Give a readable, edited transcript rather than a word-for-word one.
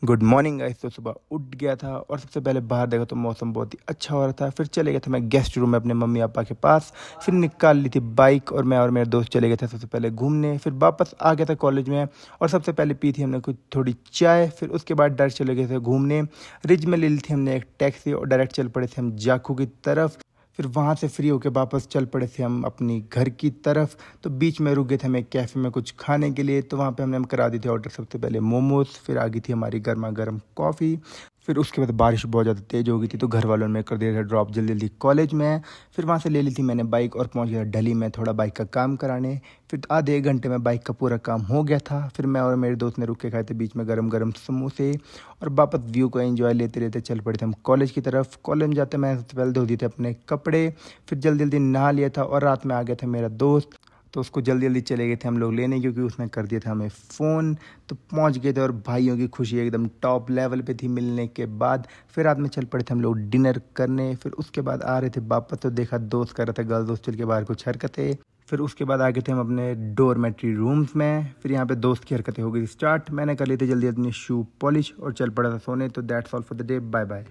Good morning guys. तो सुबह उठ गया था और सबसे पहले बाहर देखा तो मौसम बहुत ही अच्छा हो रहा था। फिर चले गया था मैं गेस्ट रूम में अपने मम्मी पापा के पास। फिर निकाल ली थी बाइक और मैं और मेरे दोस्त चले गए थे सबसे पहले घूमने। फिर वापस आ गया था कॉलेज में और सबसे पहले पी थी हमने कुछ थोड़ी चाय। फिर उसके बाद डायरेक्ट चले गए थे घूमने। रिज में ले ली थी हमने एक टैक्सी और डायरेक्ट चल पड़े थे हम जाखू की तरफ। फिर वहाँ से फ्री होके वापस चल पड़े थे हम अपनी घर की तरफ। तो बीच में रुक गए थे हमें कैफ़े में कुछ खाने के लिए। तो वहाँ पे हमने हम करा दी थी ऑर्डर सबसे पहले मोमोज़। फिर आ गई थी हमारी गर्मा गर्म कॉफ़ी। फिर उसके बाद बारिश बहुत ज़्यादा तेज़ हो गई थी तो घर वालों ने कर दिया था ड्रॉप जल्दी जल्दी कॉलेज में। फिर वहाँ से ले ली थी मैंने बाइक और पहुँच गया ढली में थोड़ा बाइक का काम कराने। फिर आधे एक घंटे में बाइक का पूरा काम हो गया था। फिर मैं और मेरे दोस्त ने रुक के खाए थे बीच में गरम गरम समोसे और वापस व्यू को एंजॉय लेते लेते चल पड़े थे हम कॉलेज की तरफ। कॉलेज में जाते मैं सबसे पहले धो दिए थे अपने कपड़े। फिर जल्दी जल्दी नहा लिया था और रात में आ गया था मेरा दोस्त। तो उसको जल्दी जल्दी चले गए थे हम लोग लेने क्योंकि उसने कर दिया था हमें फ़ोन। तो पहुंच गए थे और भाइयों की खुशी एकदम टॉप लेवल पे थी मिलने के बाद। फिर रात में चल पड़े थे हम लोग डिनर करने। फिर उसके बाद आ रहे थे वापस तो देखा दोस्त कर रहा था गर्ल्स हॉस्टल के बाहर कुछ हरकतें। फिर उसके बाद आ गए थे हम अपने डोरमेट्री रूम्स में। फिर यहाँ पे दोस्त की हरकतें हो गई स्टार्ट। मैंने कर ली थी जल्दी अपनी शू पॉलिश और चल पड़ा था सोने। तो that's all for the day. Bye bye.